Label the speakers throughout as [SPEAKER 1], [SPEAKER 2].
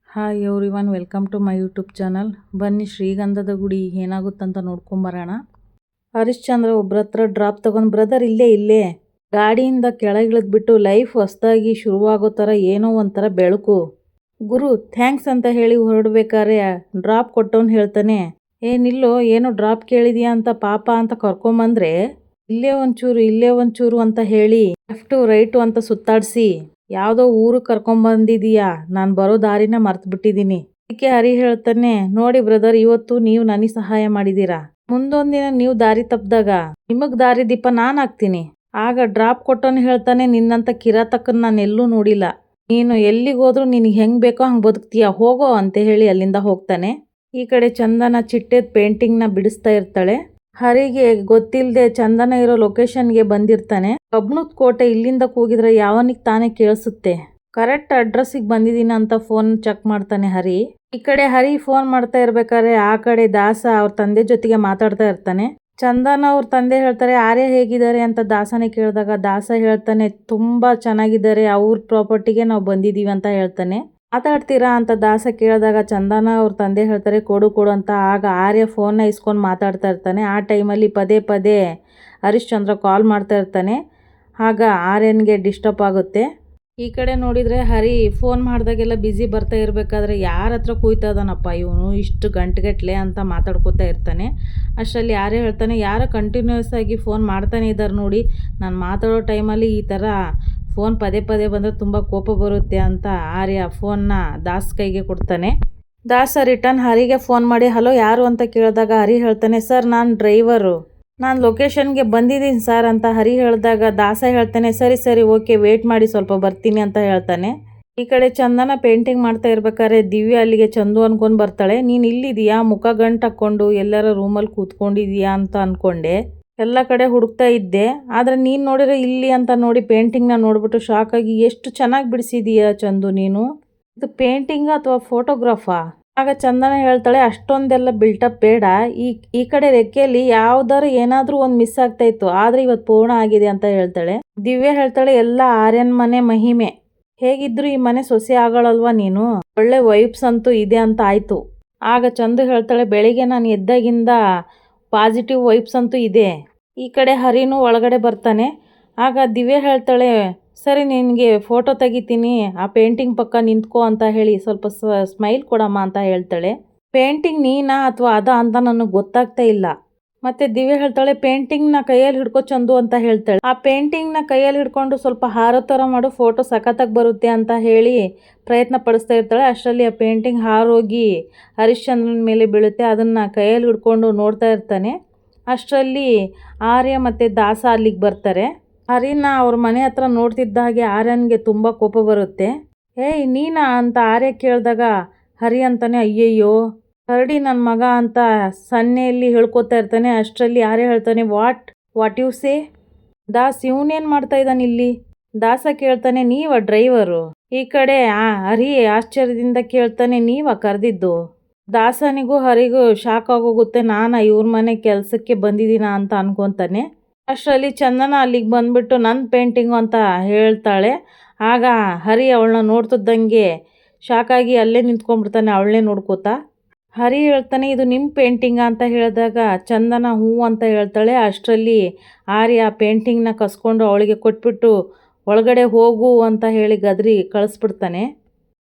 [SPEAKER 1] Hi everyone, welcome to my YouTube channel. ಬನ್ನಿ ಶ್ರೀಗಂಧದ ಗುಡಿ ಏನಾಗುತ್ತಂತ ನೋಡ್ಕೊಂಬರೋಣ. ಹರಿಶ್ಚಂದ್ರ ಒಬ್ರ ಹತ್ರ ಡ್ರಾಪ್ ತಗೊಂಡು, ಬ್ರದರ್ ಇಲ್ಲೇ ಗಾಡಿಯಿಂದ ಕೆಳಗಿಳಿದ್ಬಿಟ್ಟು ಲೈಫ್ ಹೊಸದಾಗಿ ಶುರುವಾಗೋ ಥರ ಏನೋ ಒಂಥರ ಬೆಳಕು. ಗುರು ಥ್ಯಾಂಕ್ಸ್ ಅಂತ ಹೇಳಿ ಹೊರಡ್ಬೇಕಾದ್ರೆ ಡ್ರಾಪ್ ಕೊಟ್ಟವನು ಹೇಳ್ತಾನೆ, ನಿಲ್ಲೋ ಏನೋ ಡ್ರಾಪ್ ಕೇಳಿದ್ಯಾ ಅಂತ ಪಾಪ ಅಂತ ಕರ್ಕೊಂಬಂದ್ರೆ ಇಲ್ಲೇ ಒಂಚೂರು ಅಂತ ಹೇಳಿ ಲೆಫ್ಟು ರೈಟು ಅಂತ ಸುತ್ತಾಡಿಸಿ ಯಾವುದೋ ಊರಿಗೆ ಕರ್ಕೊಂಬಂದಿದೀಯಾ, ನಾನು ಬರೋ ದಾರಿನ ಮರ್ತ್ಬಿಟ್ಟಿದ್ದೀನಿ. ಅದಕ್ಕೆ ಹರಿ ಹೇಳ್ತಾನೆ, ನೋಡಿ ಬ್ರದರ್, ಇವತ್ತು ನೀವು ನನಗೆ ಸಹಾಯ ಮಾಡಿದ್ದೀರಾ, ಮುಂದೊಂದಿನ ನೀವು ದಾರಿ ತಪ್ಪಿದಾಗ ನಿಮಗೆ ದಾರಿ ದೀಪ ನಾನು ಆಗ್ತೀನಿ. ಆಗ ಡ್ರಾಪ್ ಕೊಟ್ಟವನು ಹೇಳ್ತಾನೆ, ನಿನ್ನಂತ ಕಿರಾತಕನ್ ನಾನು ಎಲ್ಲೂ ನೋಡಿಲ್ಲ, ನೀನು ಎಲ್ಲಿಗೋದ್ರೂ ನಿನಗೆ ಹೆಂಗೆ ಬೇಕೋ ಹಂಗೆ ಬದುಕ್ತೀಯ, ಹೋಗೋ ಅಂತ ಹೇಳಿ ಅಲ್ಲಿಂದ ಹೋಗ್ತಾನೆ. ಈ ಕಡೆ ಚಂದನ ಚಿಟ್ಟೆದ ಪೇಂಟಿಂಗ್ನ ಬಿಡಿಸ್ತಾ ಇರ್ತಾಳೆ. ಹರಿಗೆ ಗೊತ್ತಿಲ್ಲದೆ ಚಂದನ ಇರೋ ಲೊಕೇಶನ್ಗೆ ಬಂದಿರ್ತಾನೆ. ಕಬ್ಣದ ಕೋಟೆ ಇಲ್ಲಿಂದ ಕೂಗಿದ್ರೆ ಯಾವನಿಗೆ ತಾನೇ ಕೇಳಿಸುತ್ತೆ. ಕರೆಕ್ಟ್ ಅಡ್ರೆಸ್ಸಿಗೆ ಬಂದಿದ್ದೀನಿ ಅಂತ ಫೋನ್ ಚೆಕ್ ಮಾಡ್ತಾನೆ ಹರಿ. ಈ ಕಡೆ ಹರಿ ಫೋನ್ ಮಾಡ್ತಾ ಇರ್ಬೇಕಾದ್ರೆ ಆ ಕಡೆ ದಾಸ ಅವ್ರ ತಂದೆ ಜೊತೆಗೆ ಮಾತಾಡ್ತಾ ಇರ್ತಾನೆ. ಚಂದನ ಅವ್ರ ತಂದೆ ಹೇಳ್ತಾರೆ, ಆರ್ಯ ಹೇಗಿದ್ದಾರೆ ಅಂತ ದಾಸನೇ ಕೇಳಿದಾಗ ದಾಸ ಹೇಳ್ತಾನೆ, ತುಂಬಾ ಚೆನ್ನಾಗಿದ್ದಾರೆ, ಅವ್ರ ಪ್ರಾಪರ್ಟಿಗೆ ನಾವು ಬಂದಿದೀವಿ ಅಂತ ಹೇಳ್ತಾನೆ. ಮಾತಾಡ್ತೀರಾ ಅಂತ ದಾಸ ಕೇಳಿದಾಗ ಚಂದನ ಅವ್ರ ತಂದೆ ಹೇಳ್ತಾರೆ, ಕೊಡು ಅಂತ. ಆಗ ಆರ್ಯ ಫೋನ್ನ ಇಸ್ಕೊಂಡು ಮಾತಾಡ್ತಾ ಇರ್ತಾನೆ. ಆ ಟೈಮಲ್ಲಿ ಪದೇ ಹರಿಶ್ಚಂದ್ರ ಕಾಲ್ ಮಾಡ್ತಾ ಇರ್ತಾನೆ. ಆಗ ಆರ್ಯನ್ಗೆ ಡಿಸ್ಟರ್ಬ್ ಆಗುತ್ತೆ. ಈ ಕಡೆ ನೋಡಿದರೆ ಹರಿ ಫೋನ್ ಮಾಡಿದಾಗೆಲ್ಲ ಬ್ಯುಸಿ ಬರ್ತಾ ಇರಬೇಕಾದ್ರೆ ಯಾರ ಹತ್ರ ಕೂಯ್ತಾ ಇದ್ದಾನಪ್ಪ ಇವನು ಇಷ್ಟು ಗಂಟೆಗಟ್ಟಲೆ ಅಂತ ಮಾತಾಡ್ಕೋತಾ ಇರ್ತಾನೆ. ಅಷ್ಟರಲ್ಲಿ ಆರ್ಯ ಹೇಳ್ತಾನೆ, ಯಾರೋ ಕಂಟಿನ್ಯೂಸ್ ಆಗಿ ಫೋನ್ ಮಾಡ್ತಾನೆ ಇದ್ದಾರೆ ನೋಡಿ, ನಾನು ಮಾತಾಡೋ ಟೈಮಲ್ಲಿ ಈ ಥರ ಫೋನ್ ಪದೇ ಬಂದರೆ ತುಂಬ ಕೋಪ ಬರುತ್ತೆ ಅಂತ ಆರ್ಯ ಫೋನ್ನ ದಾಸ್ ಕೈಗೆ ಕೊಡ್ತಾನೆ. ದಾಸ ರಿಟರ್ನ್ ಹರಿಗೆ ಫೋನ್ ಮಾಡಿ ಹಲೋ ಯಾರು ಅಂತ ಕೇಳಿದಾಗ ಹರಿ ಹೇಳ್ತಾನೆ, ಸರ್ ನಾನು ಡ್ರೈವರು, ನಾನು ಲೊಕೇಶನ್ಗೆ ಬಂದಿದ್ದೀನಿ ಸರ್ ಅಂತ ಹರಿ ಹೇಳಿದಾಗ ದಾಸ ಹೇಳ್ತಾನೆ, ಸರಿ ಓಕೆ ವೇಟ್ ಮಾಡಿ ಸ್ವಲ್ಪ ಬರ್ತೀನಿ ಅಂತ ಹೇಳ್ತಾನೆ. ಈ ಕಡೆ ಚಂದನ ಪೇಂಟಿಂಗ್ ಮಾಡ್ತಾ ಇರ್ಬೇಕಾದ್ರೆ ದಿವ್ಯ ಅಲ್ಲಿಗೆ ಚಂದು ಅನ್ಕೊಂಡು ಬರ್ತಾಳೆ. ನೀನು ಇಲ್ಲಿದೀಯಾ, ಮುಖ ಗಂಟು ಹಾಕ್ಕೊಂಡು ಎಲ್ಲರ ರೂಮಲ್ಲಿ ಕೂತ್ಕೊಂಡಿದೀಯಾ ಅಂತ ಅಂದ್ಕೊಂಡೆ, ಎಲ್ಲ ಕಡೆ ಹುಡುಕ್ತಾ ಇದ್ದೆ, ಆದರೆ ನೀನು ನೋಡಿದ್ರೆ ಇಲ್ಲಿ ಅಂತ ನೋಡಿ ಪೇಂಟಿಂಗ್ನ ನೋಡ್ಬಿಟ್ಟು ಶಾಕ್ ಆಗಿ, ಎಷ್ಟು ಚೆನ್ನಾಗಿ ಬಿಡಿಸಿದೀಯಾ ಚಂದು ನೀನು, ಇದು ಪೇಂಟಿಂಗ್ ಅಥವಾ ಫೋಟೋಗ್ರಾಫಾ? ಆಗ ಚಂದನ ಹೇಳ್ತಾಳೆ, ಅಷ್ಟೊಂದೆಲ್ಲ ಬಿಲ್ಟಪ್ ಬೇಡ, ಈ ಕಡೆ ರೆಕ್ಕೆಯಲ್ಲಿ ಯಾವ್ದಾರು ಏನಾದರೂ ಒಂದು ಮಿಸ್ ಆಗ್ತಾ ಇತ್ತು, ಆದರೆ ಇವತ್ತು ಪೂರ್ಣ ಆಗಿದೆ ಅಂತ ಹೇಳ್ತಾಳೆ. ದಿವ್ಯ ಹೇಳ್ತಾಳೆ, ಎಲ್ಲ ಆರ್ಯನ್ ಮನೆ ಮಹಿಮೆ, ಹೇಗಿದ್ರು ಈ ಮನೆ ಸೊಸೆ ಆಗಳಲ್ವಾ ನೀನು, ಒಳ್ಳೆ ವೈಬ್ಸ್ ಅಂತೂ ಇದೆ ಅಂತ ಆಯ್ತು. ಆಗ ಚಂದು ಹೇಳ್ತಾಳೆ, ಬೆಳಿಗ್ಗೆ ನಾನು ಎದ್ದಾಗಿಂದ ಪಾಸಿಟಿವ್ ವೈಬ್ಸ್ ಅಂತೂ ಇದೆ. ಈ ಕಡೆ ಹರಿನೂ ಒಳಗಡೆ ಬರ್ತಾನೆ. ಆಗ ದಿವ್ಯ ಹೇಳ್ತಾಳೆ, ಸರಿ ನಿನಗೆ ಫೋಟೋ ತೆಗಿತೀನಿ, ಆ ಪೇಂಟಿಂಗ್ ಪಕ್ಕ ನಿಂತ್ಕೋ ಅಂತ ಹೇಳಿ ಸ್ವಲ್ಪ ಸ್ಮೈಲ್ ಕೊಡಮ್ಮ ಅಂತ ಹೇಳ್ತಾಳೆ. ಪೇಂಟಿಂಗ್ ನೀನಾ ಅಥವಾ ಅದ ಅಂತ ನನಗೆ ಗೊತ್ತಾಗ್ತಾ ಇಲ್ಲ. ಮತ್ತೆ ದಿವ್ಯ ಹೇಳ್ತಾಳೆ, ಪೇಂಟಿಂಗ್ನ ಕೈಯಲ್ಲಿ ಹಿಡ್ಕೊ ಚಂದು ಅಂತ ಹೇಳ್ತಾಳೆ. ಆ ಪೇಂಟಿಂಗ್ನ ಕೈಯಲ್ಲಿ ಹಿಡ್ಕೊಂಡು ಸ್ವಲ್ಪ ಹಾರೋ ಥರ ಮಾಡು, ಫೋಟೋ ಸಖತ್ತಾಗಿ ಬರುತ್ತೆ ಅಂತ ಹೇಳಿ ಪ್ರಯತ್ನ ಪಡಿಸ್ತಾ ಇರ್ತಾಳೆ. ಅಷ್ಟರಲ್ಲಿ ಆ ಪೇಂಟಿಂಗ್ ಹಾರೋಗಿ ಹರಿಶ್ಚಂದ್ರನ ಮೇಲೆ ಬೀಳುತ್ತೆ. ಅದನ್ನು ಕೈಯಲ್ಲಿ ಹಿಡ್ಕೊಂಡು ನೋಡ್ತಾ ಇರ್ತಾನೆ. ಅಷ್ಟರಲ್ಲಿ ಆರ್ಯ ಮತ್ತು ದಾಸ ಅಲ್ಲಿಗೆ ಬರ್ತಾರೆ. ಹರಿನ ಅವ್ರ ಮನೆ ಹತ್ರ ನೋಡ್ತಿದ್ದ ಹಾಗೆ ಆರ್ಯನ್ಗೆ ತುಂಬ ಕೋಪ ಬರುತ್ತೆ. ನೀನಾ ಅಂತ ಆರ್ಯ ಕೇಳಿದಾಗ ಹರಿ ಅಂತಾನೆ, ಅಯ್ಯಯ್ಯೋ ಹರಡಿ ನನ್ನ ಮಗ ಅಂತ ಸನ್ನೆಯಲ್ಲಿ ಹೇಳ್ಕೊತಾ ಇರ್ತಾನೆ. ಅಷ್ಟರಲ್ಲಿ ಆರ್ಯ ಹೇಳ್ತಾನೆ, ವಾಟ್ ಯು ಸೇ? ದಾಸ್ ಇವನೇನು ಮಾಡ್ತಾ ಇದ್ದಾನೆ ಇಲ್ಲಿ? ದಾಸ ಕೇಳ್ತಾನೆ, ನೀವ ಡ್ರೈವರು? ಈ ಕಡೆ ಹರಿ ಆಶ್ಚರ್ಯದಿಂದ ಕೇಳ್ತಾನೆ, ನೀವ ಕರೆದಿದ್ದು? ದಾಸನಿಗೂ ಹರಿಗೂ ಶಾಕ್ ಆಗೋಗುತ್ತೆ, ನಾನು ಇವ್ರ ಮನೆ ಕೆಲಸಕ್ಕೆ ಬಂದಿದ್ದೀನ ಅಂತ ಅನ್ಕೊತಾನೆ. ಅಷ್ಟರಲ್ಲಿ ಚಂದನ ಅಲ್ಲಿಗೆ ಬಂದ್ಬಿಟ್ಟು ನನ್ನ ಪೇಂಟಿಂಗು ಅಂತ ಹೇಳ್ತಾಳೆ. ಆಗ ಹರಿ ಅವಳನ್ನ ನೋಡ್ತಿದ್ದಂಗೆ ಶಾಕಾಗಿ ಅಲ್ಲೇ ನಿಂತ್ಕೊಂಡ್ಬಿಡ್ತಾನೆ, ಅವಳನ್ನೇ ನೋಡ್ಕೋತಾ. ಹರಿ ಹೇಳ್ತಾನೆ, ಇದು ನಿಮ್ಮ ಪೇಂಟಿಂಗ ಅಂತ ಹೇಳಿದಾಗ ಚಂದನ ಹೂ ಅಂತ ಹೇಳ್ತಾಳೆ. ಅಷ್ಟರಲ್ಲಿ ಆರ್ಯ ಪೇಂಟಿಂಗ್ನ ಕಸ್ಕೊಂಡು ಅವಳಿಗೆ ಕೊಟ್ಬಿಟ್ಟು ಒಳಗಡೆ ಹೋಗು ಅಂತ ಹೇಳಿ ಗದರಿ ಕಳಿಸ್ಬಿಡ್ತಾನೆ.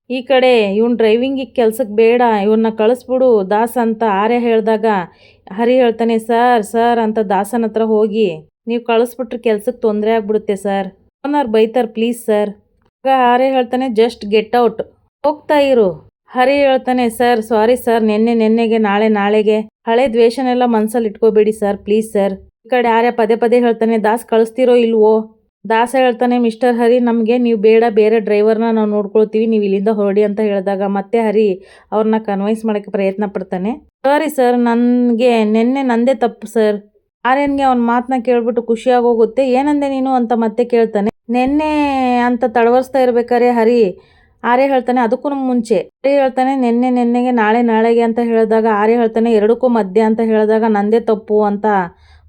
[SPEAKER 1] ಈ ಕಡೆ ಇವನು ಡ್ರೈವಿಂಗಿಗೆ ಕೆಲ್ಸಕ್ಕೆ ಬೇಡ, ಇವನ್ನ ಕಳಿಸ್ಬಿಡು ದಾಸ್ ಅಂತ ಆರ್ಯ ಹೇಳಿದಾಗ ಹರಿ ಹೇಳ್ತಾನೆ, ಸರ್ ಅಂತ ದಾಸನ ಹತ್ರ ಹೋಗಿ, ನೀವು ಕಳಿಸ್ಬಿಟ್ರೆ ಕೆಲ್ಸಕ್ಕೆ ತೊಂದರೆ ಆಗ್ಬಿಡುತ್ತೆ ಸರ್, ಓನರ್ ಬೈತಾರೆ ಪ್ಲೀಸ್ ಸರ್. ಆಗ ಆರ್ಯ ಹೇಳ್ತಾನೆ, ಜಸ್ಟ್ ಗೆಟ್ ಔಟ್, ಹೋಗ್ತಾ ಇರು. ಹರಿ ಹೇಳ್ತಾನೆ, ಸಾರಿ ಸರ್, ನೆನ್ನೆಗೆ ನಾಳೆಗೆ ಹಳೆ ದ್ವೇಷನೆಲ್ಲ ಮನ್ಸಲ್ಲಿ ಇಟ್ಕೋಬೇಡಿ ಸರ್, ಪ್ಲೀಸ್ ಸರ್. ಈ ಕಡೆ ಆರ್ಯ ಪದೇ ಹೇಳ್ತಾನೆ, ದಾಸ್ ಕಳಿಸ್ತಿರೋ ಇಲ್ವೋ? ದಾಸ ಹೇಳ್ತಾನೆ, ಮಿಸ್ಟರ್ ಹರಿ, ನಮಗೆ ನೀವು ಬೇಡ, ಬೇರೆ ಡ್ರೈವರ್ನ ನಾವು ನೋಡ್ಕೊಳ್ತೀವಿ, ನೀವು ಇಲ್ಲಿಂದ ಹೊರಡಿ ಅಂತ ಹೇಳಿದಾಗ ಮತ್ತೆ ಹರಿ ಅವ್ರನ್ನ ಕನ್ವಿನ್ಸ್ ಮಾಡೋಕ್ಕೆ ಪ್ರಯತ್ನ ಪಡ್ತಾನೆ. ಸಾರಿ ಸರ್, ನನಗೆ ನೆನ್ನೆ ನಂದೇ ತಪ್ಪು ಸರ್. ಆರ್ಯನ್ಗೆ ಅವನ ಮಾತನ್ನ ಕೇಳ್ಬಿಟ್ಟು ಖುಷಿಯಾಗೋಗುತ್ತೆ. ಏನಂದೆ ನೀನು ಅಂತ ಮತ್ತೆ ಕೇಳ್ತಾನೆ. ನೆನ್ನೆ ಅಂತ ತಡವರ್ಸ್ತಾ ಇರ್ಬೇಕಾರೆ ಹರಿ ಆರ್ಯ ಹೇಳ್ತಾನೆ, ಅದಕ್ಕೂ ಮುಂಚೆ ಹರಿ ಹೇಳ್ತಾನೆ, ನೆನ್ನೆಗೆ ನಾಳೆಗೆ ಅಂತ ಹೇಳಿದಾಗ ಆರ್ಯ ಹೇಳ್ತಾನೆ, ಎರಡಕ್ಕೂ ಮಧ್ಯೆ ಅಂತ ಹೇಳಿದಾಗ ನಂದೇ ತಪ್ಪು ಅಂತ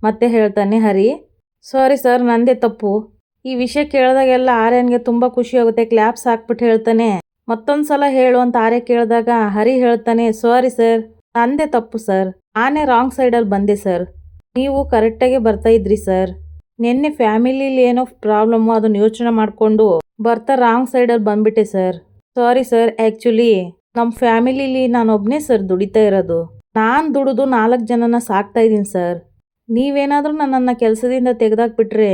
[SPEAKER 1] ಮತ್ತೆ ಹೇಳ್ತಾನೆ ಹರಿ. ಸಾರಿ ಸರ್, ನಂದೇ ತಪ್ಪು. ಈ ವಿಷಯ ಕೇಳಿದಾಗೆಲ್ಲ ಆರ್ಯನ್ಗೆ ತುಂಬ ಖುಷಿ ಆಗುತ್ತೆ. ಕ್ಲಾಪ್ಸ್ ಹಾಕ್ಬಿಟ್ಟು ಹೇಳ್ತಾನೆ, ಮತ್ತೊಂದು ಸಲ ಹೇಳು ಅಂತ ಆರ್ಯ ಕೇಳಿದಾಗ ಹರಿ ಹೇಳ್ತಾನೆ, ಸಾರಿ ಸರ್, ನಂದೇ ತಪ್ಪು ಸರ್, ನಾನೇ ರಾಂಗ್ ಸೈಡಲ್ಲಿ ಬಂದೆ ಸರ್, ನೀವು ಕರೆಕ್ಟಾಗೆ ಬರ್ತಾ ಇದ್ರಿ ಸರ್, ನಿನ್ನೆ ಫ್ಯಾಮಿಲಿಲಿ ಏನೋ ಪ್ರಾಬ್ಲಮ್ಮು ಅದನ್ನು ಯೋಚನೆ ಮಾಡಿಕೊಂಡು ಬರ್ತಾ ರಾಂಗ್ ಸೈಡಲ್ಲಿ ಬಂದ್ಬಿಟ್ಟೆ ಸರ್, ಸಾರಿ ಸರ್, ಆ್ಯಕ್ಚುಲಿ ನಮ್ಮ ಫ್ಯಾಮಿಲಿಲಿ ನಾನೊಬ್ಬನೇ ಸರ್ ದುಡಿತಾ ಇರೋದು, ನಾನು ದುಡಿದು 4 ಜನನ ಸಾಕ್ತಾ ಇದ್ದೀನಿ ಸರ್, ನೀವೇನಾದರೂ ನನ್ನನ್ನು ಕೆಲಸದಿಂದ ತೆಗೆದಾಕ್ಬಿಟ್ರೆ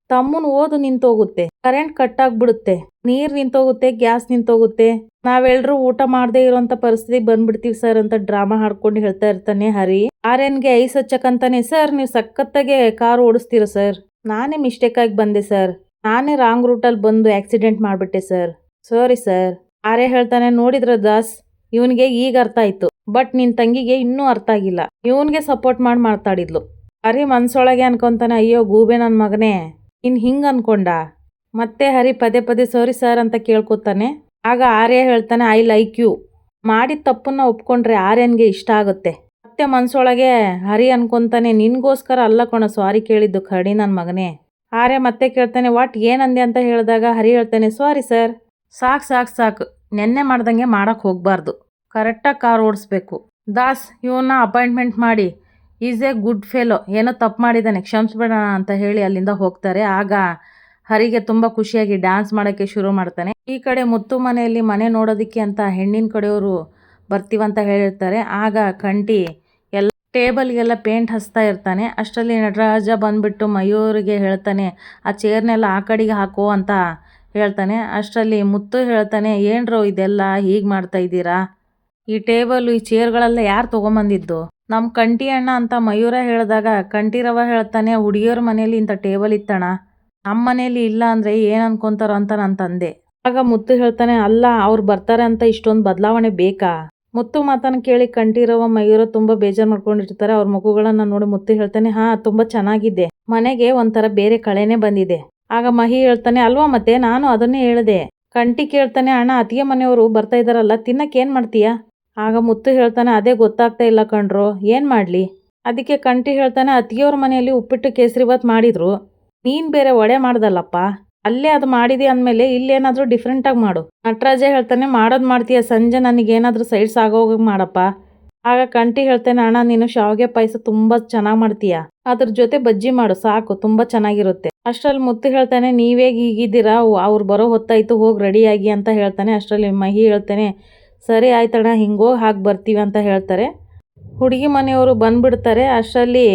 [SPEAKER 1] ತಮ್ಮನ ಓದು ನಿಂತೋಗುತ್ತೆ, ಕರೆಂಟ್ ಕಟ್ ಆಗ್ಬಿಡುತ್ತೆ, ನೀರು ನಿಂತೋಗುತ್ತೆ, ಗ್ಯಾಸ್ ನಿಂತೋಗುತ್ತೆ, ನಾವೆಲ್ಲರೂ ಊಟ ಮಾಡದೇ ಇರೋಂಥ ಪರಿಸ್ಥಿತಿಗೆ ಬಂದ್ಬಿಡ್ತೀವಿ ಸರ್ ಅಂತ ಡ್ರಾಮಾ ಹಾಡ್ಕೊಂಡು ಹೇಳ್ತಾ ಇರ್ತಾನೆ ಹರಿ. ಆರ್ಯನ್ಗೆ ಐಸ್ ಹಚ್ಚಕ್ಕಂತಾನೆ, ಸರ್ ನೀವು ಸಖತ್ತಾಗೆ ಕಾರ್ ಓಡಿಸ್ತೀರ ಸರ್, ನಾನೇ ಮಿಸ್ಟೇಕ್ ಆಗಿ ಬಂದೆ ಸರ್, ನಾನೇ ರಾಂಗ್ ರೂಟಲ್ಲಿ ಬಂದು ಆಕ್ಸಿಡೆಂಟ್ ಮಾಡಿಬಿಟ್ಟೆ ಸರ್, ಸಾರಿ ಸರ್. ಆರ್ಯ ಹೇಳ್ತಾನೆ, ನೋಡಿದ್ರ ದಾಸ್, ಇವನಿಗೆ ಈಗ ಅರ್ಥ ಆಯ್ತು, ಬಟ್ ನಿನ್ನ ತಂಗಿಗೆ ಇನ್ನೂ ಅರ್ಥ ಆಗಿಲ್ಲ, ಇವನಿಗೆ ಸಪೋರ್ಟ್ ಮಾಡಿ ಮಾತಾಡಿದ್ಲು. ಹರಿ ಮನ್ಸೊಳಗೆ ಅನ್ಕೊಂತಾನೆ, ಅಯ್ಯೋ ಗೂಬೆ ನನ್ನ ಮಗನೇ, ಇನ್ನು ಹಿಂಗೆ ಅನ್ಕೊಂಡ. ಮತ್ತೆ ಹರಿ ಪದೇ ಪದೇ ಸಾರಿ ಸರ್ ಅಂತ ಕೇಳ್ಕೊತಾನೆ. ಆಗ ಆರ್ಯ ಹೇಳ್ತಾನೆ, ಐ ಲೈಕ್ ಯು, ಮಾಡಿದ ತಪ್ಪನ್ನ ಒಪ್ಕೊಂಡ್ರೆ ಆರ್ಯನ್ಗೆ ಇಷ್ಟ ಆಗುತ್ತೆ. ಮತ್ತೆ ಮನ್ಸೊಳಗೆ ಹರಿ ಅನ್ಕೊಂತಾನೆ, ನಿನ್ಗೋಸ್ಕರ ಅಲ್ಲ ಕೊಣ ಸಾರಿ ಕೇಳಿದ್ದು ಕಡಿ ನನ್ನ ಮಗನೇ. ಆರ್ಯ ಮತ್ತೆ ಕೇಳ್ತಾನೆ, ವಾಟ್ ಏನಂದೆ ಅಂತ ಹೇಳಿದಾಗ ಹರಿ ಹೇಳ್ತಾನೆ, ಸಾರಿ ಸರ್, ಸಾಕು ಸಾಕು ಸಾಕು, ನೆನ್ನೆ ಮಾಡ್ದಂಗೆ ಮಾಡಕ್ಕೆ ಹೋಗಬಾರ್ದು, ಕರೆಕ್ಟಾಗಿ ಕಾರ್ ಓಡಿಸ್ಬೇಕು. ದಾಸ್ ಇವನ್ನ ಅಪಾಯಿಂಟ್ಮೆಂಟ್ ಮಾಡಿ, ಈಸ್ ಎ ಗುಡ್ ಫೆಲೋ, ಏನೋ ತಪ್ಪು ಮಾಡಿದ್ದಾನೆ, ಕ್ಷಮಿಸ್ಬಿಡೋಣ ಅಂತ ಹೇಳಿ ಅಲ್ಲಿಂದ ಹೋಗ್ತಾರೆ. ಆಗ ಹರಿಗೆ ತುಂಬ ಖುಷಿಯಾಗಿ ಡ್ಯಾನ್ಸ್ ಮಾಡೋಕ್ಕೆ ಶುರು ಮಾಡ್ತಾನೆ. ಈ ಕಡೆ ಮುತ್ತು ಮನೆಯಲ್ಲಿ ಮನೆ ನೋಡೋದಕ್ಕೆ ಅಂತ ಹೆಣ್ಣಿನ ಕಡೆಯವರು ಬರ್ತೀವಂತ ಹೇಳಿರ್ತಾರೆ. ಆಗ ಕಂಟಿ ಎಲ್ಲ ಟೇಬಲ್ಗೆಲ್ಲ ಪೇಂಟ್ ಹಚ್ತಾ ಇರ್ತಾನೆ. ಅಷ್ಟರಲ್ಲಿ ನಟರಾಜ ಬಂದ್ಬಿಟ್ಟು ಮಯೂರಿಗೆ ಹೇಳ್ತಾನೆ, ಆ ಚೇರ್ನೆಲ್ಲ ಆ ಕಡೆಗೆ ಹಾಕೋ ಅಂತ ಹೇಳ್ತಾನೆ. ಅಷ್ಟರಲ್ಲಿ ಮುತ್ತು ಹೇಳ್ತಾನೆ, ಏನ್ರೋ ಇದೆಲ್ಲ ಹೀಗೆ ಮಾಡ್ತಾ ಇದ್ದೀರಾ, ಈ ಟೇಬಲ್ ಈ ಚೇರ್ಗಳೆಲ್ಲ ಯಾರು ತೊಗೊಂಬಂದಿದ್ದು, ನಮ್ಮ ಕಂಟಿ ಅಣ್ಣ ಅಂತ ಮಯೂರ ಹೇಳಿದಾಗ ಕಂಠೀರವ ಹೇಳ್ತಾನೆ, ಹುಡುಗಿಯರ ಮನೇಲಿ ಇಂಥ ಟೇಬಲ್ ಇತ್ತಣ್ಣ, ನಮ್ಮ ಮನೇಲಿ ಇಲ್ಲ ಅಂದರೆ ಏನು ಅನ್ಕೊಂತಾರೋ ಅಂತ ನಾನು ತಂದೆ. ಆಗ ಮುತ್ತು ಹೇಳ್ತಾನೆ, ಅಲ್ಲ ಅವ್ರು ಬರ್ತಾರೆ ಅಂತ ಇಷ್ಟೊಂದು ಬದಲಾವಣೆ ಬೇಕಾ. ಮುತ್ತು ಮಾತನ್ನು ಕೇಳಿ ಕಂಠೀರವ ಮಯೂರ ತುಂಬ ಬೇಜಾರು ಮಾಡ್ಕೊಂಡಿರ್ತಾರೆ. ಅವ್ರ ಮಗುಗಳನ್ನು ನೋಡಿ ಮುತ್ತು ಹೇಳ್ತಾನೆ, ಹಾಂ ತುಂಬ ಚೆನ್ನಾಗಿದೆ, ಮನೆಗೆ ಒಂಥರ ಬೇರೆ ಕಳೆನೇ ಬಂದಿದೆ. ಆಗ ಮಹಿ ಹೇಳ್ತಾನೆ, ಅಲ್ವಾ ಮತ್ತೆ ನಾನು ಅದನ್ನೇ ಹೇಳಿದೆ. ಕಂಟಿ ಕೇಳ್ತಾನೆ, ಅಣ್ಣ ಅತ್ತಿಗೆ ಮನೆಯವರು ಬರ್ತಾ ಇದ್ದಾರಲ್ಲ, ತಿನ್ನಕ್ಕೆ ಏನು ಮಾಡ್ತೀಯಾ. ಆಗ ಮುತ್ತು ಹೇಳ್ತಾನೆ, ಅದೇ ಗೊತ್ತಾಗ್ತಾ ಇಲ್ಲ ಕಣ್ರೋ, ಏನು ಮಾಡಲಿ. ಅದಕ್ಕೆ ಕಂಟಿ ಹೇಳ್ತಾನೆ, ಅತ್ತಿಗೆಯವ್ರ ಮನೆಯಲ್ಲಿ ಉಪ್ಪಿಟ್ಟು ಕೇಸರಿಬಾತ್ ಮಾಡಿದ್ರು, ನೀನು ಬೇರೆ ವಡೆ ಮಾಡ್ದಲ್ಲಪ್ಪ, ಅಲ್ಲೇ ಅದು ಮಾಡಿದೆ ಅಂದಮೇಲೆ ಇಲ್ಲೇನಾದರೂ ಡಿಫ್ರೆಂಟಾಗಿ ಮಾಡು. ನಟರಾಜ ಹೇಳ್ತಾನೆ, ಮಾಡೋದು ಮಾಡ್ತೀಯ, ಸಂಜೆ ನನಗೇನಾದರೂ ಸೈಡ್ಸ್ ಆಗೋಗಿ ಮಾಡಪ್ಪ. ಆಗ ಕಂಟಿ ಹೇಳ್ತಾನೆ, ಅಣ್ಣ ನೀನು ಶಾವಿಗೆ ಪಾಯಸ ತುಂಬ ಚೆನ್ನಾಗಿ ಮಾಡ್ತೀಯ, ಅದ್ರ ಜೊತೆ ಬಜ್ಜಿ ಮಾಡು ಸಾಕು, ತುಂಬ ಚೆನ್ನಾಗಿರುತ್ತೆ. ಅಷ್ಟರಲ್ಲಿ ಮುತ್ತು ಹೇಳ್ತಾನೆ, ನೀವೇ ಹೀಗಿದ್ದೀರಾ, ಅವ್ರು ಬರೋ ಹೊತ್ತಾಯಿತು, ಹೋಗಿ ರೆಡಿಯಾಗಿ ಅಂತ ಹೇಳ್ತಾನೆ. ಅಷ್ಟರಲ್ಲಿ ಮಹಿ ಹೇಳ್ತಾನೆ, ಸರಿ ಆಯ್ತಣ್ಣ, ಹಿಂಗೋಗಿ ಹಾಕಿ ಬರ್ತೀವಿ ಅಂತ ಹೇಳ್ತಾರೆ. ಹುಡುಗಿ ಮನೆಯವರು ಬಂದ್ಬಿಡ್ತಾರೆ. ಅಷ್ಟರಲ್ಲಿ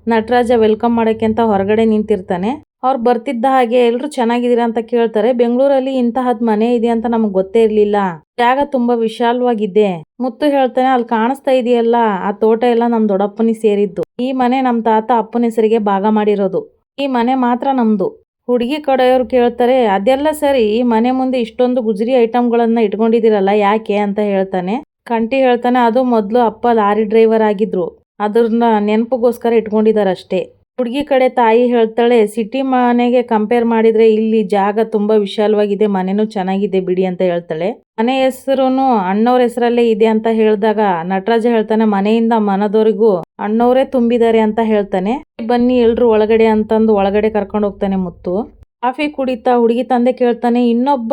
[SPEAKER 1] ನಟರಾಜ ವೆಲ್ಕಮ್ ಮಾಡೋಕ್ಕೆ ಅಂತ ಹೊರಗಡೆ ನಿಂತಿರ್ತಾನೆ. ಅವ್ರು ಬರ್ತಿದ್ದ ಹಾಗೆ ಎಲ್ಲರೂ ಚೆನ್ನಾಗಿದ್ದೀರಾ ಅಂತ ಕೇಳ್ತಾರೆ. ಬೆಂಗಳೂರಲ್ಲಿ ಇಂತಹದ್ದು ಮನೆ ಇದೆ ಅಂತ ನಮಗೆ ಗೊತ್ತೇ ಇರಲಿಲ್ಲ, ಜಾಗ ತುಂಬ ವಿಶಾಲವಾಗಿದೆ. ಮುತ್ತು ಹೇಳ್ತಾನೆ, ಅಲ್ಲಿ ಕಾಣಿಸ್ತಾ ಇದೆಯಲ್ಲ ಆ ತೋಟ ಎಲ್ಲ ನಮ್ಮ ದೊಡ್ಡಪ್ಪನಿಗೆ ಸೇರಿದ್ದು, ಈ ಮನೆ ನಮ್ಮ ತಾತ ಅಪ್ಪನ ಹೆಸರಿಗೆ ಭಾಗ ಮಾಡಿರೋದು, ಈ ಮನೆ ಮಾತ್ರ ನಮ್ಮದು. ಹುಡುಗಿ ಕಡೆಯವರು ಕೇಳ್ತಾರೆ, ಅದೆಲ್ಲ ಸರಿ, ಈ ಮನೆ ಮುಂದೆ ಇಷ್ಟೊಂದು ಗುಜರಿ ಐಟಮ್ಗಳನ್ನು ಇಟ್ಕೊಂಡಿದ್ದೀರಲ್ಲ ಯಾಕೆ ಅಂತ ಹೇಳ್ತಾನೆ. ಕಂಟಿ ಹೇಳ್ತಾನೆ, ಅದು ಮೊದಲು ಅಪ್ಪ ಲಾರಿ ಡ್ರೈವರ್ ಆಗಿದ್ರು, ಅದನ್ನ ನೆನಪಿಗೋಸ್ಕರ ಇಟ್ಕೊಂಡಿದ್ದಾರೆ ಅಷ್ಟೇ. ಹುಡುಗಿ ಕಡೆ ತಾಯಿ ಹೇಳ್ತಾಳೆ, ಸಿಟಿ ಮನೆಗೆ ಕಂಪೇರ್ ಮಾಡಿದರೆ ಇಲ್ಲಿ ಜಾಗ ತುಂಬ ವಿಶಾಲವಾಗಿದೆ, ಮನೆನೂ ಚೆನ್ನಾಗಿದೆ ಬಿಡಿ ಅಂತ ಹೇಳ್ತಾಳೆ. ಮನೆ ಹೆಸರು ಅಣ್ಣವ್ರ ಹೆಸರಲ್ಲೇ ಇದೆ ಅಂತ ಹೇಳಿದಾಗ ನಟರಾಜ ಹೇಳ್ತಾನೆ, ಮನೆಯಿಂದ ಮನದವರೆಗೂ ಅಣ್ಣವರೇ ತುಂಬಿದ್ದಾರೆ ಅಂತ ಹೇಳ್ತಾನೆ. ಬನ್ನಿ ಎಲ್ರು ಒಳಗಡೆ ಅಂತಂದು ಒಳಗಡೆ ಕರ್ಕೊಂಡು ಹೋಗ್ತಾನೆ ಮುತ್ತು. ಕಾಫಿ ಕುಡಿತಾ ಹುಡುಗಿ ತಂದೆ ಕೇಳ್ತಾನೆ, ಇನ್ನೊಬ್ಬ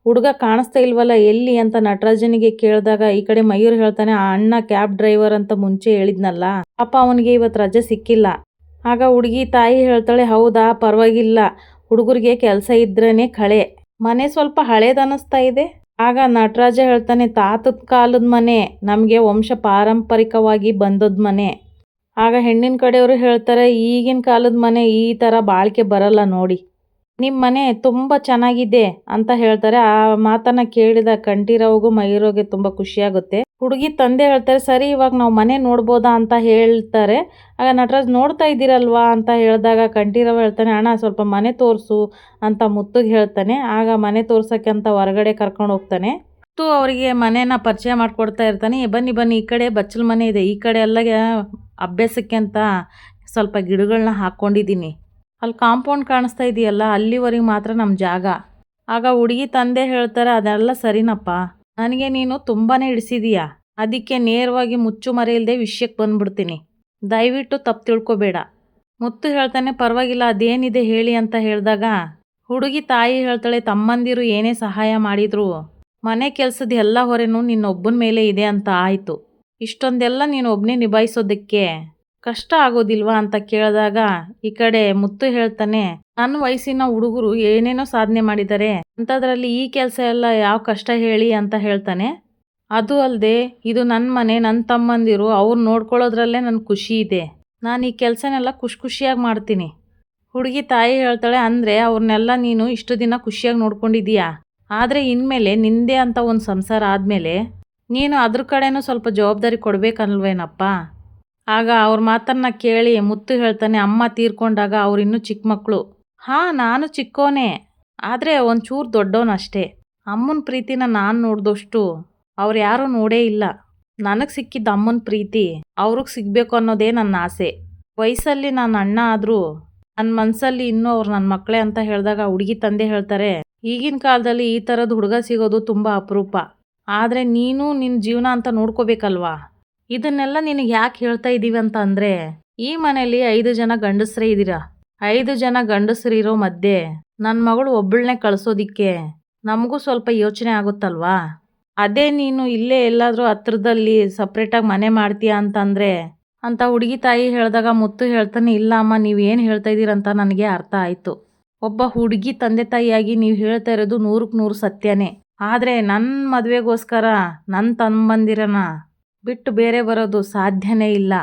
[SPEAKER 1] ಹುಡುಗ ಕಾಣಿಸ್ತಾ ಇಲ್ವಲ್ಲ ಎಲ್ಲಿ ಅಂತ ನಟರಾಜನಿಗೆ ಕೇಳಿದಾಗ ಈ ಕಡೆ ಮಯೂರ್ ಹೇಳ್ತಾನೆ, ಆ ಅಣ್ಣ ಕ್ಯಾಬ್ ಡ್ರೈವರ್ ಅಂತ ಮುಂಚೆ ಹೇಳಿದ್ನಲ್ಲ, ಪಾಪ ಅವನಿಗೆ ಇವತ್ತು ರಜೆ ಸಿಕ್ಕಿಲ್ಲ. ಆಗ ಹುಡುಗಿ ತಾಯಿ ಹೇಳ್ತಾಳೆ, ಹೌದಾ ಪರವಾಗಿಲ್ಲ, ಹುಡುಗರಿಗೆ ಕೆಲಸ ಇದ್ರೇನೆ ಕಳೆ, ಮನೆ ಸ್ವಲ್ಪ ಹಳೇದನ್ನಿಸ್ತಾ ಇದೆ. ಆಗ ನಟರಾಜ ಹೇಳ್ತಾನೆ, ತಾತದ ಕಾಲದ ಮನೆ, ನಮಗೆ ವಂಶ ಪಾರಂಪರಿಕವಾಗಿ ಬಂದದ ಮನೆ. ಆಗ ಹೆಣ್ಣಿನ ಕಡೆಯವರು ಹೇಳ್ತಾರೆ, ಈಗಿನ ಕಾಲದ ಮನೆ ಈ ಥರ ಬಾಳಿಕೆ ಬರಲ್ಲ ನೋಡಿ, ನಿಮ್ಮ ಮನೆ ತುಂಬ ಚೆನ್ನಾಗಿದೆ ಅಂತ ಹೇಳ್ತಾರೆ. ಆ ಮಾತನ್ನ ಕೇಳಿದ ಕಂಠೀರವ್ಗೂ ಮಯೂರವ್ಗೆ ತುಂಬ ಖುಷಿಯಾಗುತ್ತೆ. ಹುಡುಗಿ ತಂದೆ ಹೇಳ್ತಾರೆ, ಸರಿ ಇವಾಗ ನಾವು ಮನೆ ನೋಡ್ಬೋದಾ ಅಂತ ಹೇಳ್ತಾರೆ. ಆಗ ನಟರಾಜ್, ನೋಡ್ತಾ ಇದ್ದೀರಲ್ವಾ ಅಂತ ಹೇಳಿದಾಗ ಕಂಠೀರವ ಹೇಳ್ತಾನೆ, ಅಣ್ಣ ಸ್ವಲ್ಪ ಮನೆ ತೋರಿಸು ಅಂತ ಮುತ್ತುಗೆ ಹೇಳ್ತಾನೆ. ಆಗ ಮನೆ ತೋರ್ಸೋಕ್ಕೆ ಅಂತ ಹೊರಗಡೆ ಕರ್ಕೊಂಡು ಹೋಗ್ತಾನೆ. ಮುತ್ತು ಅವರಿಗೆ ಮನೇನ ಪರಿಚಯ ಮಾಡಿಕೊಡ್ತಾ ಇರ್ತಾನೆ. ಬನ್ನಿ ಬನ್ನಿ, ಈ ಕಡೆ ಬಚ್ಚಲ ಮನೆ ಇದೆ, ಈ ಕಡೆ ಎಲ್ಲ ಅಭ್ಯಾಸಕ್ಕೆ ಅಂತ ಸ್ವಲ್ಪ ಗಿಡಗಳನ್ನ ಹಾಕ್ಕೊಂಡಿದ್ದೀನಿ, ಅಲ್ಲಿ ಕಾಂಪೌಂಡ್ ಕಾಣಿಸ್ತಾ ಇದೆಯಲ್ಲ ಅಲ್ಲಿವರೆಗೆ ಮಾತ್ರ ನಮ್ಮ ಜಾಗ. ಆಗ ಹುಡುಗಿ ತಂದೆ ಹೇಳ್ತಾರೆ, ಅದೆಲ್ಲ ಸರಿನಪ್ಪ, ನನಗೆ ನೀನು ತುಂಬಾ ಹಿಡಿಸಿದೀಯ, ಅದಕ್ಕೆ ನೇರವಾಗಿ ಮುಚ್ಚು ಮರೆಯಿಲ್ಲದೆ ವಿಷಯಕ್ಕೆ ಬಂದ್ಬಿಡ್ತೀನಿ, ದಯವಿಟ್ಟು ತಪ್ಪು ತಿಳ್ಕೊಬೇಡ. ಮುತ್ತು ಹೇಳ್ತಾನೆ, ಪರವಾಗಿಲ್ಲ, ಅದೇನಿದೆ ಹೇಳಿ ಅಂತ ಹೇಳಿದಾಗ ಹುಡುಗಿ ತಾಯಿ ಹೇಳ್ತಾಳೆ, ತಮ್ಮಂದಿರು ಏನೇ ಸಹಾಯ ಮಾಡಿದ್ರು ಮನೆ ಕೆಲಸದ ಎಲ್ಲ ಹೊರೆನೂ ನಿನ್ನೊಬ್ಬನ ಮೇಲೆ ಇದೆ ಅಂತ ಆಯಿತು. ಇಷ್ಟೊಂದೆಲ್ಲ ನೀನು ಒಬ್ಬನೇ ನಿಭಾಯಿಸೋದಕ್ಕೆ ಕಷ್ಟ ಆಗೋದಿಲ್ವಾ ಅಂತ ಕೇಳಿದಾಗ ಈ ಕಡೆ ಮುತ್ತು ಹೇಳ್ತಾನೆ, ನನ್ನ ವಯಸ್ಸಿನ ಹುಡುಗರು ಏನೇನೋ ಸಾಧನೆ ಮಾಡಿದ್ದಾರೆ, ಅಂಥದ್ರಲ್ಲಿ ಈ ಕೆಲಸ ಎಲ್ಲ ಯಾವ ಕಷ್ಟ ಹೇಳಿ ಅಂತ ಹೇಳ್ತಾನೆ. ಅದು ಅಲ್ಲದೆ ಇದು ನನ್ನ ಮನೆ, ನನ್ನ ತಮ್ಮಂದಿರು, ಅವ್ರು ನೋಡ್ಕೊಳ್ಳೋದ್ರಲ್ಲೇ ನನಗೆ ಖುಷಿ ಇದೆ. ನಾನು ಈ ಕೆಲಸನೆಲ್ಲ ಖುಷಿಯಾಗಿ ಮಾಡ್ತೀನಿ. ಹುಡುಗಿ ತಾಯಿ ಹೇಳ್ತಾಳೆ, ಅಂದರೆ ಅವ್ರನ್ನೆಲ್ಲ ನೀನು ಇಷ್ಟು ದಿನ ಖುಷಿಯಾಗಿ ನೋಡ್ಕೊಂಡಿದೀಯಾ, ಆದರೆ ಇನ್ಮೇಲೆ ನಿಂದೆ ಅಂತ ಒಂದು ಸಂಸಾರ ಆದಮೇಲೆ ನೀನು ಅದ್ರ ಕಡೆನೂ ಸ್ವಲ್ಪ ಜವಾಬ್ದಾರಿ ಕೊಡಬೇಕಲ್ವೇನಪ್ಪ. ಆಗ ಅವ್ರ ಮಾತನ್ನು ಕೇಳಿ ಮುತ್ತು ಹೇಳ್ತಾನೆ, ಅಮ್ಮ ತೀರ್ಕೊಂಡಾಗ ಅವ್ರಿನ್ನೂ ಚಿಕ್ಕ ಮಕ್ಕಳು. ಹಾಂ, ನಾನು ಚಿಕ್ಕೋನೇ, ಆದರೆ ಒಂಚೂರು ದೊಡ್ಡವನಷ್ಟೇ. ಅಮ್ಮನ ಪ್ರೀತಿನ ನಾನು ನೋಡಿದಷ್ಟು ಅವ್ರು ಯಾರೂ ನೋಡೇ ಇಲ್ಲ. ನನಗೆ ಸಿಕ್ಕಿದ್ದ ಅಮ್ಮನ ಪ್ರೀತಿ ಅವ್ರಿಗೆ ಸಿಗಬೇಕು ಅನ್ನೋದೇ ನನ್ನ ಆಸೆ. ವಯಸ್ಸಲ್ಲಿ ನಾನು ಅಣ್ಣ ಆದರೂ ನನ್ನ ಮನಸ್ಸಲ್ಲಿ ಇನ್ನೂ ಅವ್ರು ನನ್ನ ಮಕ್ಕಳೇ ಅಂತ ಹೇಳಿದಾಗ ಹುಡುಗಿ ತಂದೆ ಹೇಳ್ತಾರೆ, ಈಗಿನ ಕಾಲದಲ್ಲಿ ಈ ಥರದ ಹುಡುಗ ಸಿಗೋದು ತುಂಬ ಅಪರೂಪ. ಆದರೆ ನೀನು ನಿನ್ನ ಜೀವನ ಅಂತ ನೋಡ್ಕೋಬೇಕಲ್ವಾ. ಇದನ್ನೆಲ್ಲ ನಿನಗೆ ಯಾಕೆ ಹೇಳ್ತಾ ಇದ್ದೀವಿ ಅಂತ ಅಂದರೆ, ಈ ಮನೇಲಿ 5 ಜನ ಗಂಡಸರೇ ಇದ್ದೀರಾ. 5 ಜನ ಗಂಡಸರಿರೋ ಮಧ್ಯೆ ನನ್ನ ಮಗಳು ಒಬ್ಬಳನ್ನೇ ಕಳಿಸೋದಿಕ್ಕೆ ನಮಗೂ ಸ್ವಲ್ಪ ಯೋಚನೆ ಆಗುತ್ತಲ್ವಾ. ಅದೇ ನೀನು ಇಲ್ಲೇ ಎಲ್ಲಾದರೂ ಹತ್ರದಲ್ಲಿ ಸಪ್ರೇಟಾಗಿ ಮನೆ ಮಾಡ್ತೀಯಾ ಅಂತಂದರೆ ಅಂತ ಹುಡುಗಿ ತಾಯಿ ಹೇಳಿದಾಗ ಮುತ್ತು ಹೇಳ್ತಾನೆ, ಇಲ್ಲ ಅಮ್ಮ, ನೀವೇನು ಹೇಳ್ತಾ ಇದ್ದೀರಂತ ನನಗೆ ಅರ್ಥ ಆಯಿತು. ಒಬ್ಬ ಹುಡುಗಿ ತಂದೆ ತಾಯಿಯಾಗಿ ನೀವು ಹೇಳ್ತಾ ಇರೋದು 100ಕ್ಕೆ 100 ಸತ್ಯನೇ. ಆದರೆ ನನ್ನ ಮದುವೆಗೋಸ್ಕರ ನನ್ನ ತಮ್ಮಂದಿರನ ಬಿಟ್ಟು ಬೇರೆ ಬರೋದು ಸಾಧ್ಯನೇ ಇಲ್ಲ.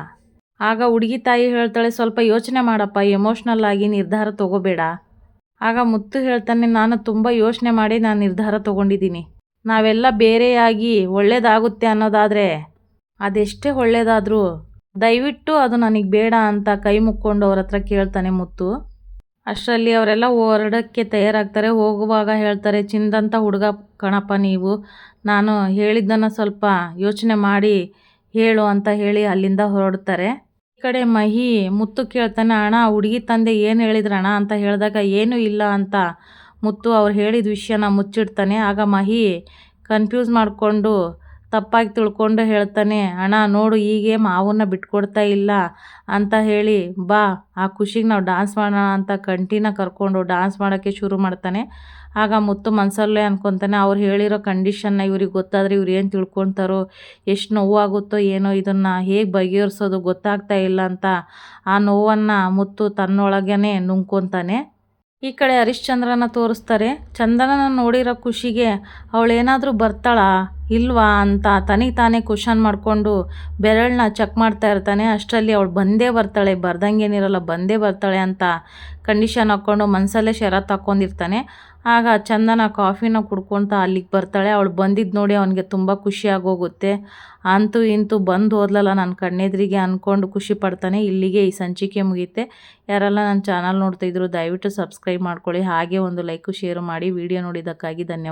[SPEAKER 1] ಆಗ ಹುಡುಗಿ ತಾಯಿ ಹೇಳ್ತಾಳೆ, ಸ್ವಲ್ಪ ಯೋಚನೆ ಮಾಡಪ್ಪ, ಎಮೋಷ್ನಲ್ ಆಗಿ ನಿರ್ಧಾರ ತಗೋಬೇಡ. ಆಗ ಮುತ್ತು ಹೇಳ್ತಾನೆ, ನಾನು ತುಂಬ ಯೋಚನೆ ಮಾಡಿ ನಾನು ನಿರ್ಧಾರ ತಗೊಂಡಿದ್ದೀನಿ. ನಾವೆಲ್ಲ ಬೇರೆಯಾಗಿ ಒಳ್ಳೇದಾಗುತ್ತೆ ಅನ್ನೋದಾದರೆ ಅದೆಷ್ಟೇ ಒಳ್ಳೇದಾದರೂ ದಯವಿಟ್ಟು ಅದು ನನಗೆ ಬೇಡ ಅಂತ ಕೈ ಮುಕ್ಕೊಂಡು ಅವ್ರ ಹತ್ರ ಕೇಳ್ತಾನೆ ಮುತ್ತು. ಅಷ್ಟರಲ್ಲಿ ಅವರೆಲ್ಲ ಹೊರಡಕ್ಕೆ ತಯಾರಾಗ್ತಾರೆ. ಹೋಗುವಾಗ ಹೇಳ್ತಾರೆ, ಚಿಂದಂಥ ಹುಡುಗ ಕಣಪ್ಪ ನೀವು, ನಾನು ಹೇಳಿದ್ದನ್ನು ಸ್ವಲ್ಪ ಯೋಚನೆ ಮಾಡಿ ಹೇಳು ಅಂತ ಹೇಳಿ ಅಲ್ಲಿಂದ ಹೊರಡ್ತಾರೆ. ಈ ಕಡೆ ಮಹಿ ಮುತ್ತು ಕೇಳ್ತಾನೆ, ಅಣ್ಣ ಹುಡುಗಿ ತಂದೆ ಏನು ಹೇಳಿದ್ರಣ್ಣ ಅಂತ ಹೇಳಿದಾಗ ಏನೂ ಇಲ್ಲ ಅಂತ ಮುತ್ತು ಅವ್ರು ಹೇಳಿದ ವಿಷಯನ ಮುಚ್ಚಿಡ್ತಾನೆ. ಆಗ ಮಹಿ ಕನ್ಫ್ಯೂಸ್ ಮಾಡಿಕೊಂಡು ತಪ್ಪಾಗಿ ತಿಳ್ಕೊಂಡು ಹೇಳ್ತಾನೆ, ಅಣ್ಣ ನೋಡು, ಹೀಗೆ ಮಾವನ್ನ ಬಿಟ್ಕೊಡ್ತಾ ಇಲ್ಲ ಅಂತ ಹೇಳಿ ಬಾ, ಆ ಖುಷಿಗೆ ನಾವು ಡ್ಯಾನ್ಸ್ ಮಾಡೋಣ ಅಂತ ಕಂಟಿನ ಕರ್ಕೊಂಡು ಡ್ಯಾನ್ಸ್ ಮಾಡೋಕ್ಕೆ ಶುರು ಮಾಡ್ತಾನೆ. ಆಗ ಮುತ್ತು ಮನಸಲ್ಲೇ ಅನ್ಕೊತಾನೆ, ಅವ್ರು ಹೇಳಿರೋ ಕಂಡೀಷನ್ನ ಇವ್ರಿಗೆ ಗೊತ್ತಾದರೆ ಇವ್ರು ಏನು ತಿಳ್ಕೊತಾರೋ, ಎಷ್ಟು ನೋವಾಗುತ್ತೋ ಏನೋ, ಇದನ್ನು ಹೇಗೆ ಬಗೆಹರಿಸೋದು ಗೊತ್ತಾಗ್ತಾ ಇಲ್ಲ ಅಂತ ಆ ನೋವನ್ನು ಮುತ್ತು ತನ್ನೊಳಗೇ ನುಂಗ್ಕೊತಾನೆ. ಈ ಕಡೆ ಹರಿಶ್ಚಂದ್ರನ ತೋರಿಸ್ತಾರೆ. ಚಂದನನ ನೋಡಿರೋ ಖುಷಿಗೆ ಅವಳೇನಾದರೂ ಬರ್ತಾಳಾ ಇಲ್ವಾ ಅಂತ ತನಿಗೆ ತಾನೇ ಕ್ವಶನ್ ಮಾಡಿಕೊಂಡು ಬೆರಳನ್ನ ಚೆಕ್ ಮಾಡ್ತಾ ಇರ್ತಾನೆ. ಅಷ್ಟರಲ್ಲಿ ಅವಳು ಬಂದೇ ಬರ್ತಾಳೆ, ಬರ್ದಂಗೇನಿರಲ್ಲ, ಬಂದೇ ಬರ್ತಾಳೆ ಅಂತ ಕಂಡೀಷನ್ ಹಾಕ್ಕೊಂಡು ಮನಸಲ್ಲೇ ಷರತ್ತು ಹಾಕ್ಕೊಂಡಿರ್ತಾನೆ. ಆಗ ಚಂದನ ಕಾಫಿನ ಕುಡ್ಕೊತ ಅಲ್ಲಿಗೆ ಬರ್ತಾಳೆ. ಅವಳು ಬಂದಿದ್ದು ನೋಡಿ ಅವನಿಗೆ ತುಂಬ ಖುಷಿ ಆಗೋಗುತ್ತೆ. ಅಂತೂ ಇಂತೂ ಬಂದು ಹೋದ್ಲಲ್ಲ ನನ್ನ ಕಣ್ಣೆದ್ರಿಗೆ ಅಂದ್ಕೊಂಡು ಖುಷಿ ಪಡ್ತಾನೆ. ಇಲ್ಲಿಗೆ ಈ ಸಂಚಿಕೆ ಮುಗಿಯುತ್ತೆ. ಯಾರೆಲ್ಲ ನನ್ನ ಚಾನಲ್ ನೋಡ್ತಾಯಿದ್ರು ದಯವಿಟ್ಟು ಸಬ್ಸ್ಕ್ರೈಬ್ ಮಾಡ್ಕೊಳ್ಳಿ. ಹಾಗೆ ಒಂದು ಲೈಕು ಶೇರು ಮಾಡಿ. ವಿಡಿಯೋ ನೋಡಿದ್ದಕ್ಕಾಗಿ ಧನ್ಯವಾದ.